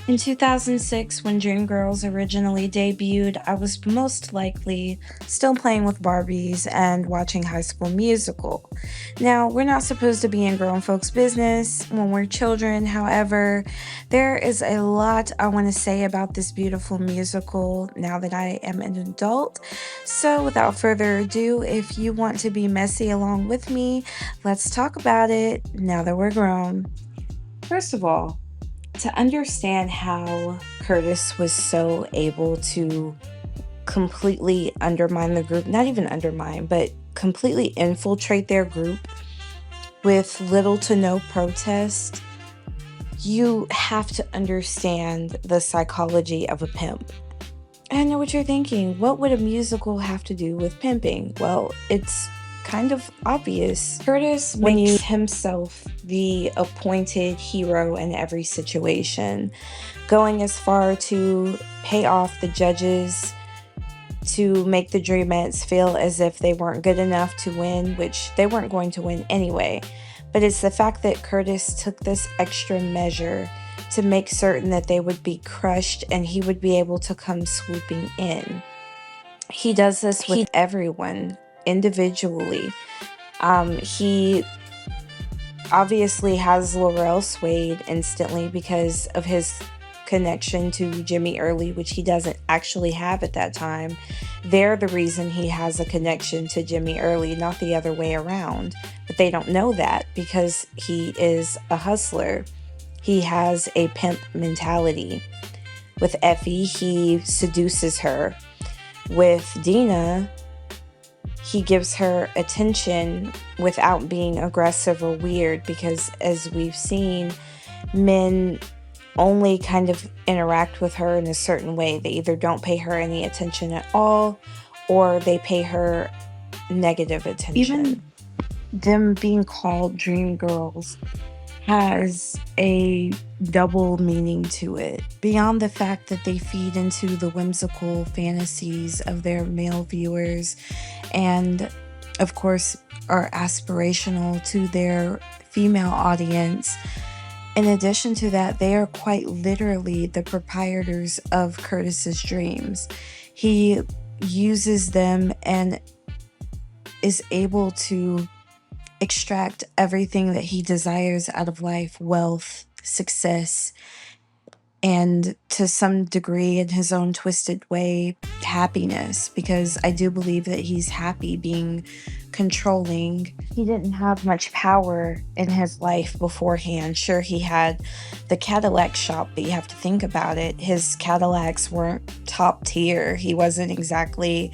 In 2006, when Dreamgirls originally debuted, I was most likely still playing with Barbies and watching High School Musical. Now, we're not supposed to be in grown folks' business when we're children. However, there is a lot I want to say about this beautiful musical now that I am an adult. So, without further ado, if you want to be messy along with me, let's talk about it now that we're grown. First of all, to understand how Curtis was so able to completely undermine the group, not even undermine, but completely infiltrate their group with little to no protest, you have to understand the psychology of a pimp. I know what you're thinking. What would a musical have to do with pimping? Well, it's kind of obvious. Curtis makes himself the appointed hero in every situation, going as far to pay off the judges to make the Dreamettes feel as if they weren't good enough to win, which they weren't going to win anyway. But it's the fact that Curtis took this extra measure to make certain that they would be crushed and he would be able to come swooping in. He does this with everyone individually. He obviously has Laurel swayed instantly because of his connection to Jimmy Early, which he doesn't actually have at that time. They're the reason he has a connection to Jimmy Early, not the other way around. But they don't know that because he is a hustler. He has a pimp mentality. With Effie, he seduces her. With Dina, he gives her attention without being aggressive or weird because, as we've seen, men only kind of interact with her in a certain way. They either don't pay her any attention at all or they pay her negative attention. Even them being called Dreamgirls has a double meaning to it. Beyond the fact that they feed into the whimsical fantasies of their male viewers and, of course, are aspirational to their female audience. In addition to that, they are quite literally the proprietors of Curtis's dreams. He uses them and is able to extract everything that he desires out of life: wealth, success, and to some degree, in his own twisted way, happiness, because I do believe that he's happy being controlling. He didn't have much power in his life beforehand. Sure, he had the Cadillac shop, but you have to think about it. His Cadillacs weren't top tier. He wasn't exactly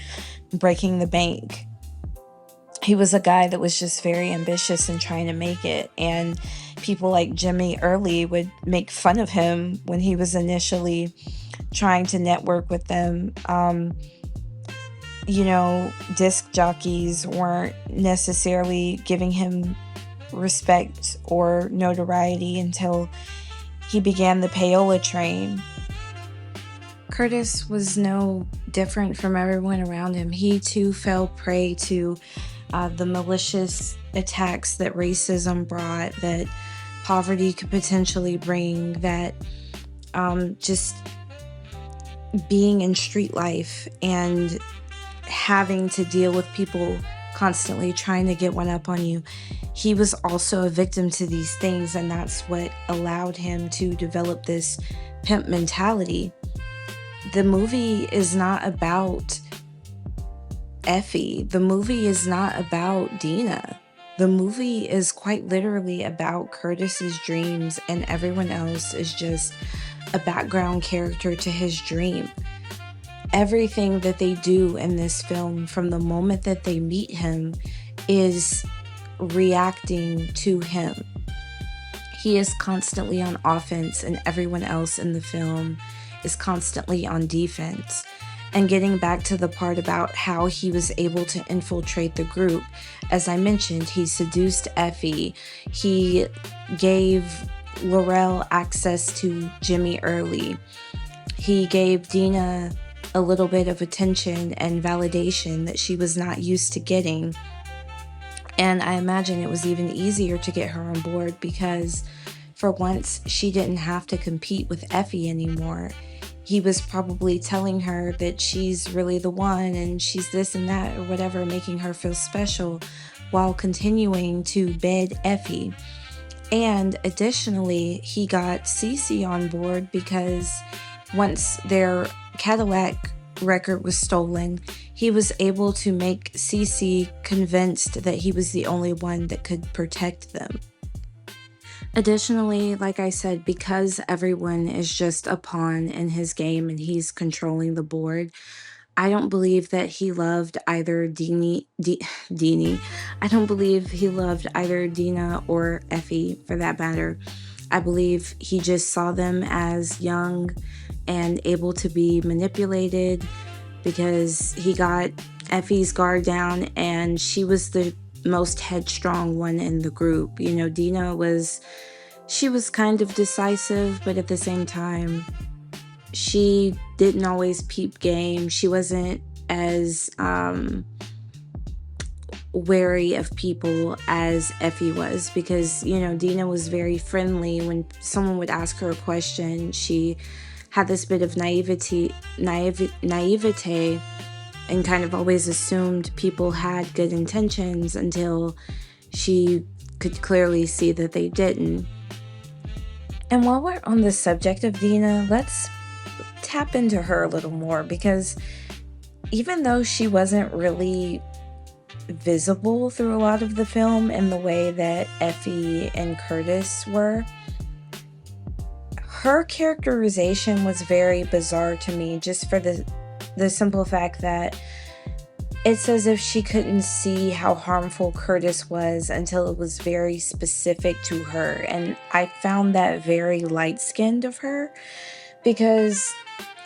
breaking the bank. He was a guy that was just very ambitious and trying to make it. And people like Jimmy Early would make fun of him when he was initially trying to network with them. Disc jockeys weren't necessarily giving him respect or notoriety until he began the payola train. Curtis was no different from everyone around him. He too fell prey to the malicious attacks that racism brought, that poverty could potentially bring, that just being in street life and having to deal with people constantly trying to get one up on you. He was also a victim to these things, and that's what allowed him to develop this pimp mentality. The movie is not about Effie. The movie is not about Dina. The movie is quite literally about Curtis's dreams, and everyone else is just a background character to his dream. Everything that they do in this film, from the moment that they meet him, is reacting to him. He is constantly on offense, and everyone else in the film is constantly on defense. And getting back to the part about how he was able to infiltrate the group, as I mentioned, he seduced Effie. He gave Laurel access to Jimmy Early. He gave Dina a little bit of attention and validation that she was not used to getting. And I imagine it was even easier to get her on board because for once, she didn't have to compete with Effie anymore. He was probably telling her that she's really the one and she's this and that or whatever, making her feel special while continuing to bed Effie. And additionally, he got Cece on board because once their Cadillac record was stolen, he was able to make Cece convinced that he was the only one that could protect them. Additionally, like I said, because everyone is just a pawn in his game and he's controlling the board, I don't believe that he loved either Deanie. I don't believe he loved either Dina or Effie for that matter. I believe he just saw them as young and able to be manipulated because he got Effie's guard down and she was the most headstrong one in the group. You know, Dina was kind of decisive, but at the same time, she didn't always peep game. She wasn't as wary of people as Effie was because, you know, Dina was very friendly. When someone would ask her a question, she had this bit of naivete and kind of always assumed people had good intentions until she could clearly see that they didn't. And while we're on the subject of Dina, let's tap into her a little more because even though she wasn't really visible through a lot of the film in the way that Effie and Curtis were, her characterization was very bizarre to me just for the simple fact that it's as if she couldn't see how harmful Curtis was until it was very specific to her. And I found that very light-skinned of her because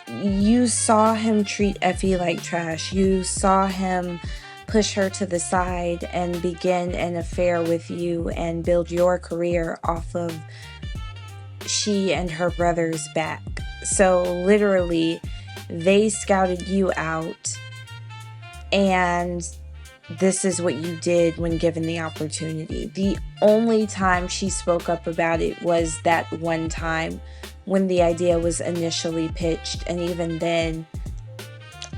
you saw him treat Effie like trash. You saw him push her to the side and begin an affair with you and build your career off of she and her brother's back. So literally, they scouted you out, and this is what you did when given the opportunity. The only time she spoke up about it was that one time when the idea was initially pitched, and even then,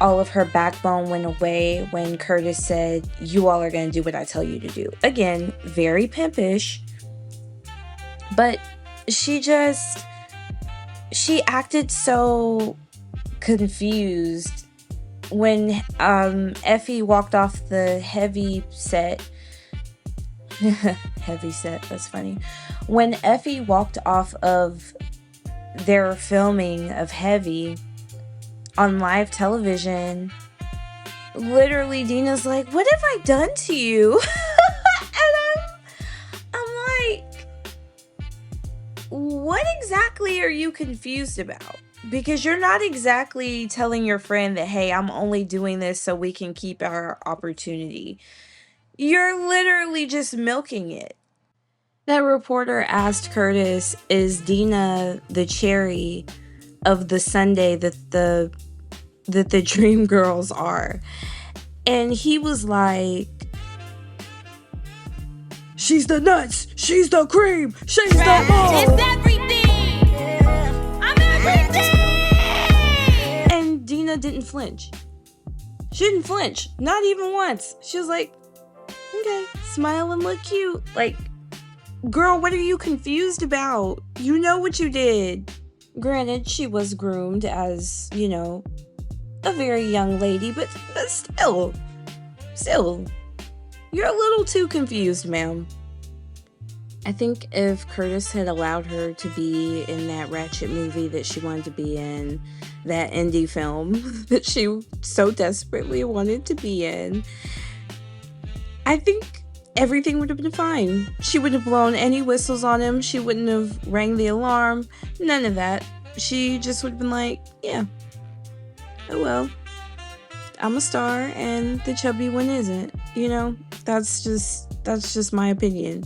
all of her backbone went away when Curtis said, "You all are going to do what I tell you to do." Again, very pimpish, but she acted so confused when Effie walked off the heavy set. Heavy set, that's funny. When Effie walked off of their filming of Heavy on live television, literally Dina's like, "What have I done to you?" And I'm like, what exactly are you confused about? Because you're not exactly telling your friend that, "Hey, I'm only doing this so we can keep our opportunity." You're literally just milking it. That reporter asked Curtis, "Is Dina the cherry of the sundae that the Dreamgirls are?" And he was like, "She's the nuts, she's the cream, she's the ball. It's everything. I'm everything." And Dina didn't flinch. She didn't flinch, not even once. She was like, "Okay, smile and look cute." Like, girl, what are you confused about? You know what you did. Granted, she was groomed as, you know, a very young lady, but still, you're a little too confused, ma'am. I think if Curtis had allowed her to be in that Ratchet movie that she wanted to be in, that indie film that she so desperately wanted to be in, I think everything would have been fine. She wouldn't have blown any whistles on him. She wouldn't have rang the alarm. None of that. She just would have been like, "Yeah, oh well, I'm a star and the chubby one isn't." You know, that's just my opinion.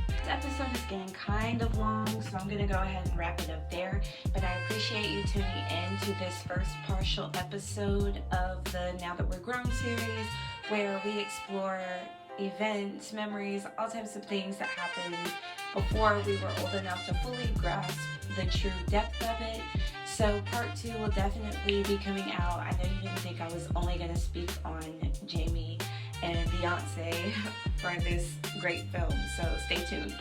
This episode is getting kind of long, so I'm gonna go ahead and wrap it up there. But I appreciate you tuning in to this first partial episode of the Now That We're Grown series, where we explore events, memories, all types of things that happened before we were old enough to fully grasp the true depth of it. So part 2 will definitely be coming out. I know you didn't think I was only going to speak on Jamie and Beyonce for this great film, so stay tuned.